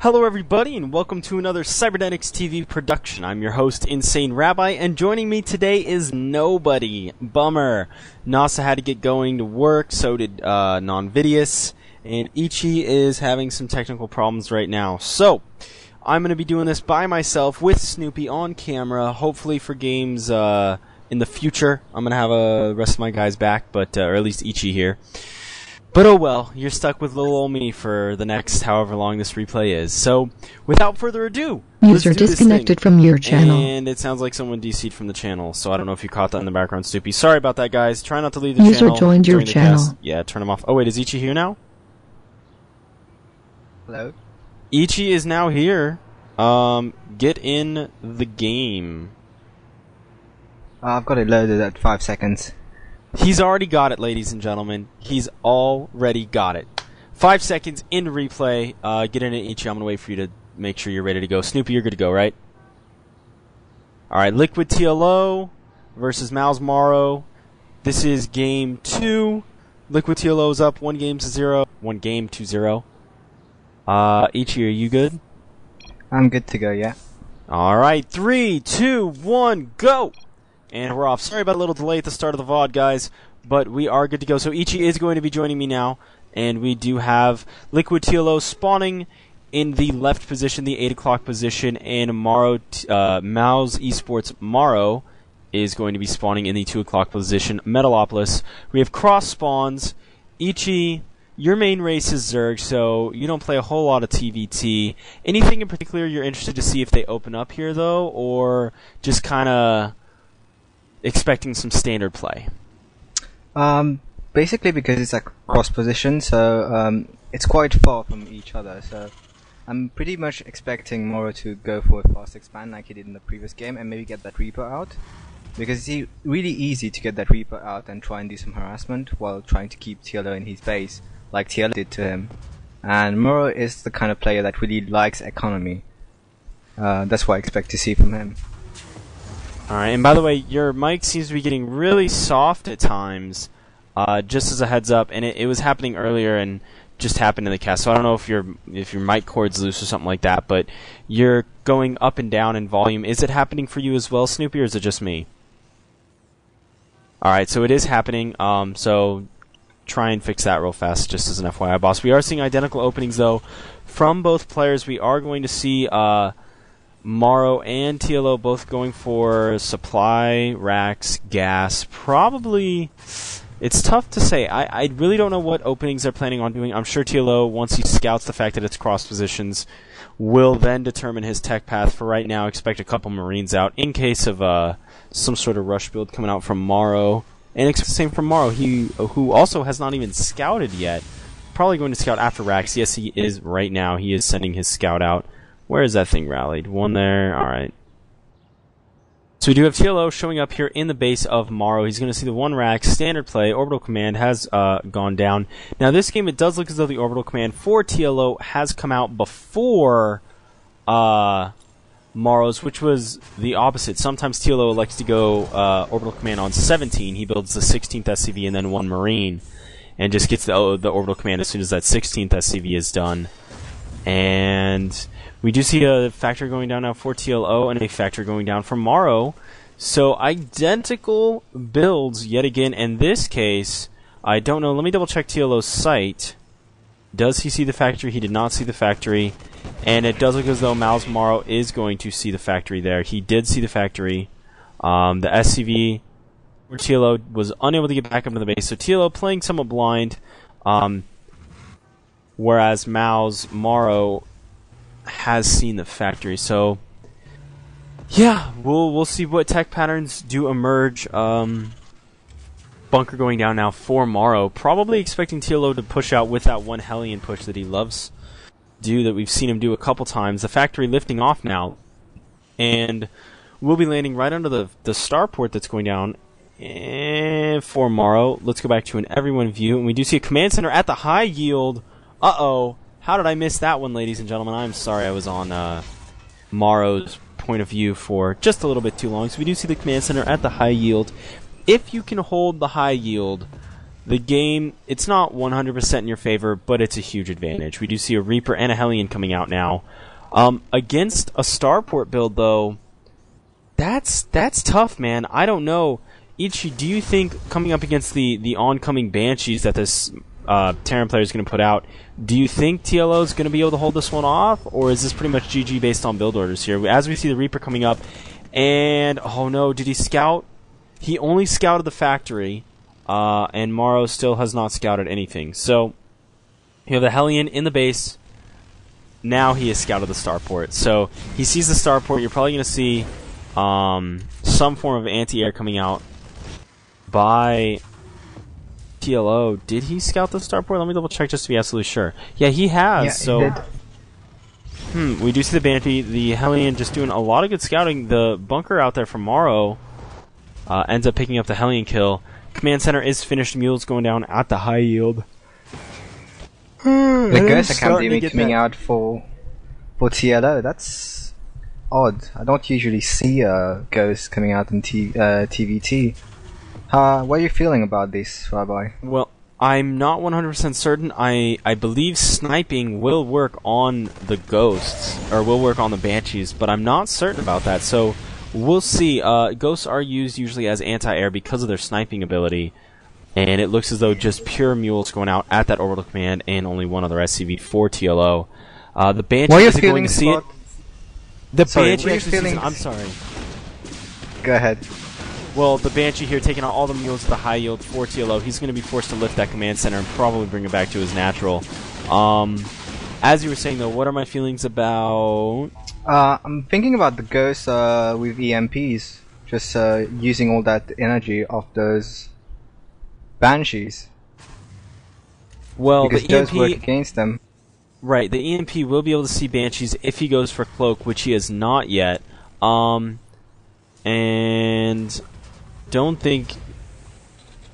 Hello everybody and welcome to another Cybernetics TV production. I'm your host, Insane Rabbi, and joining me today is nobody. Bummer. Nasa had to get going to work, so did Non-Vidius, and Ichi is having some technical problems right now. So, I'm going to be doing this by myself with Snoopy on camera, hopefully for games in the future. I'm going to have the rest of my guys back, or at least Ichi here. But oh well, you're stuck with little old me for the next however long this replay is. So, without further ado, user disconnected from your channel. And it sounds like someone DC'd from the channel, so I don't know if you caught that in the background, Stoopy. Sorry about that, guys. Try not to leave the user channel. User joined your channel. Yeah, turn them off. Oh wait, is Ichi here now? Hello? Ichi is now here. Get in the game. I've got it loaded at 5 seconds. He's already got it, ladies and gentlemen. He's already got it. 5 seconds in replay. Get in it, Ichi. I'm going to wait for you to make sure you're ready to go. Snoopy, you're good to go, right? Alright, Liquid TLO versus Mouse Morrow. This is game 2. Liquid TLO is up 1 game to 0. 1 game to 0. Ichi, are you good? I'm good to go, yeah. Alright, 3, 2, 1, go! And we're off. Sorry about a little delay at the start of the VOD, guys, but we are good to go. So Ichi is going to be joining me now, and we do have Liquid TLO spawning in the left position, the 8 o'clock position, and Mouse Esports Morrow is going to be spawning in the 2 o'clock position, Metalopolis. We have cross spawns. Ichi, your main race is Zerg, so you don't play a whole lot of TVT. Anything in particular you're interested to see if they open up here, though, or just kind of expecting some standard play? Basically because it's a cross position, so it's quite far from each other, so I'm pretty much expecting Morrow to go for a fast expand like he did in the previous game and maybe get that Reaper out, because it's really easy to get that Reaper out and try and do some harassment while trying to keep TLO in his base, like TLO did to him. And Morrow is the kind of player that really likes economy. That's what I expect to see from him. Alright, and by the way, your mic seems to be getting really soft at times, just as a heads up, and it was happening earlier and just happened in the cast, so I don't know if your mic cord's loose or something like that, but you're going up and down in volume. Is it happening for you as well, Snoopy, or is it just me? Alright, so it is happening, so try and fix that real fast, just as an FYI, boss. We are seeing identical openings, though, from both players. We are going to see Morrow and TLO both going for supply, racks, gas. Probably, it's tough to say. I really don't know what openings they're planning on doing. I'm sure TLO, once he scouts the fact that it's cross positions, will then determine his tech path. For right now, expect a couple Marines out in case of some sort of rush build coming out from Morrow. And expect the same from Morrow, who also has not even scouted yet. Probably going to scout after racks. Yes, he is right now. He is sending his scout out. Where is that thing rallied? One there. Alright. So we do have TLO showing up here in the base of Morrow. He's going to see the 1 rack. Standard play. Orbital command has gone down. Now this game, it does look as though the orbital command for TLO has come out before Morrow's, which was the opposite. Sometimes TLO likes to go orbital command on 17. He builds the 16th SCV and then 1 Marine, and just gets the orbital command as soon as that 16th SCV is done. And we do see a factor going down now for TLO and a factor going down for Morrow. So identical builds yet again. In this case, I don't know. Let me double check TLO's site. Does he see the factory? He did not see the factory. And it does look as though Mouse Morrow is going to see the factory there. He did see the factory. The SCV where TLO was unable to get back up to the base. So TLO playing somewhat blind. Whereas Mouse Morrow has seen the factory. So yeah, we'll see what tech patterns do emerge. Bunker going down now for Morrow. Probably expecting TLO to push out with that 1 Hellion push that he loves do, that we've seen him do a couple times. The factory lifting off now, and we'll be landing right under the starport that's going down for Morrow. Let's go back to an everyone view, and we do see a command center at the high yield. Uh-oh. How did I miss that one, ladies and gentlemen? I'm sorry, I was on Morrow's point of view for just a little bit too long. So we do see the command center at the high yield. If you can hold the high yield, the game, it's not 100% in your favor, but it's a huge advantage. We do see a Reaper and a Hellion coming out now. Against a Starport build, though, that's tough, man. I don't know. Ichi, do you think coming up against the oncoming Banshees that this Terran player is going to put out, do you think TLO is going to be able to hold this one off, or is this pretty much GG based on build orders here? As we see the Reaper coming up, and, oh no, did he scout? He only scouted the factory, and Morrow still has not scouted anything. So, you have the Hellion in the base. Now he has scouted the Starport. So, he sees the Starport. You're probably going to see some form of anti-air coming out by TLO. Did he scout the Starport? Let me double check just to be absolutely sure. Yeah, he has. Yeah, so, he did. We do see the Banshee, the Hellion just doing a lot of good scouting. The bunker out there from Morrow ends up picking up the Hellion kill. Command center is finished. Mules going down at the high yield. The Ghost Academy coming out for TLO. That's odd. I don't usually see a Ghost coming out in TVT. What are you feeling about this, Rabbi? Well, I'm not 100% certain. I believe sniping will work on the Ghosts, or will work on the Banshees, but I'm not certain about that. So we'll see. Ghosts are used usually as anti-air because of their sniping ability, and it looks as though just pure Mules going out at that orbital command and only one other SCV for TLO. The Banshee isn't going to see it. The Banshee actually I'm sorry. Go ahead. Well, the Banshee here taking out all the Mules at the high yield for TLO. He's going to be forced to lift that command center and probably bring it back to his natural. As you were saying, though, what are my feelings about... I'm thinking about the Ghosts with EMPs. Just using all that energy of those Banshees. Well, because the EMP... those work against them. Right, the EMP will be able to see Banshees if he goes for Cloak, which he has not yet. And... don't think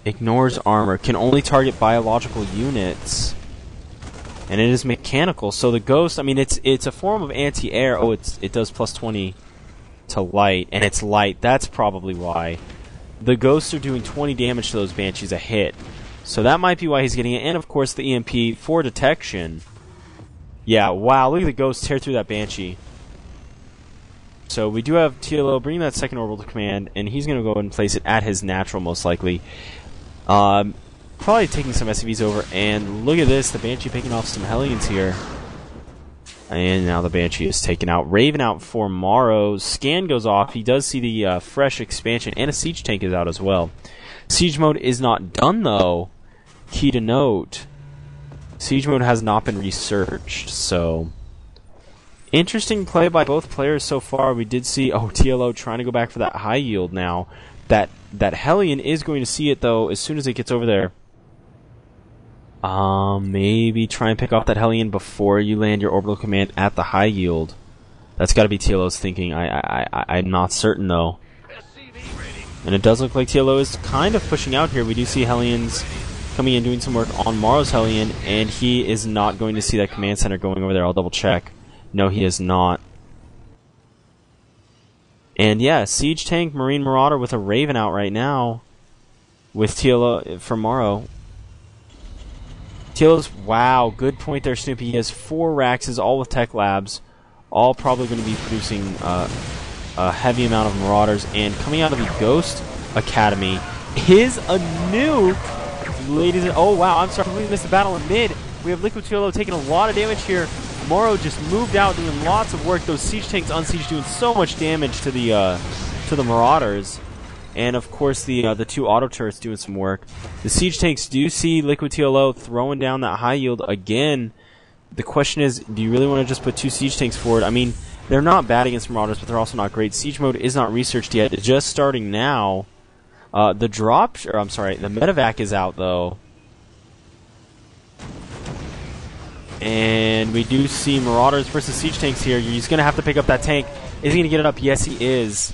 ignores armor, can only target biological units, and it is mechanical. So the Ghost, I mean, it's a form of anti-air. Oh, it does plus 20 to light, and it's light. That's probably why the Ghosts are doing 20 damage to those Banshees a hit. So that might be why he's getting it. And of course the EMP for detection. Yeah, wow! Look at the Ghost tear through that Banshee. So we do have TLO bringing that second orbital to command, and he's going to go ahead and place it at his natural, most likely. Probably taking some SCVs over, and look at this, the Banshee picking off some Hellions here. And now the Banshee is taken out. Raven out for Morrow. Scan goes off. He does see the fresh expansion, and a Siege tank is out as well. Siege mode is not done, though. Key to note, Siege mode has not been researched, so... interesting play by both players so far. We did see TLO trying to go back for that high yield now. That Hellion is going to see it though as soon as it gets over there. Maybe try and pick off that Hellion before you land your orbital command at the high yield. That's got to be TLO's thinking. I'm not certain though. And it does look like TLO is kind of pushing out here. We do see Hellions coming in doing some work on Morrow's Hellion, and he is not going to see that command center going over there. I'll double check. No, he is not. And yeah, Siege Tank, Marine Marauder with a Raven out right now with TLO for Morrow. TLO's, wow, good point there, Snoopy. He has 4 Raxes, all with Tech Labs, all probably going to be producing a heavy amount of Marauders. And coming out of the Ghost Academy is a nuke, ladies and... oh, wow, I'm sorry, we missed the battle in mid. We have Liquid TLO taking a lot of damage here. Morrow just moved out, doing lots of work. Those Siege Tanks on Siege doing so much damage to the Marauders. And of course the 2 auto turrets doing some work. The Siege Tanks do see Liquid TLO throwing down that high yield again. The question is, do you really want to just put 2 Siege Tanks forward? I mean, they're not bad against Marauders, but they're also not great. Siege mode is not researched yet. It's just starting now. The medevac is out though. And we do see Marauders versus Siege Tanks here. He's going to have to pick up that tank. Is he going to get it up? Yes, he is.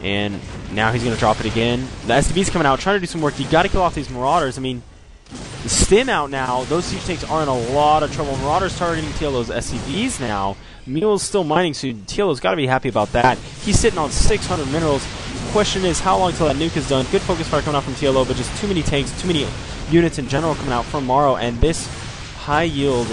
And now he's going to drop it again. The SCV's coming out, trying to do some work. You got to kill off these Marauders. I mean, the Stim out now. Those Siege Tanks are in a lot of trouble. Marauders targeting TLO's SCVs now. Mule's still mining, so TLO's got to be happy about that. He's sitting on 600 minerals. question is how long till that nuke is done. Good focus fire coming out from TLO, but just too many tanks, too many units in general coming out from Morrow, and this high yield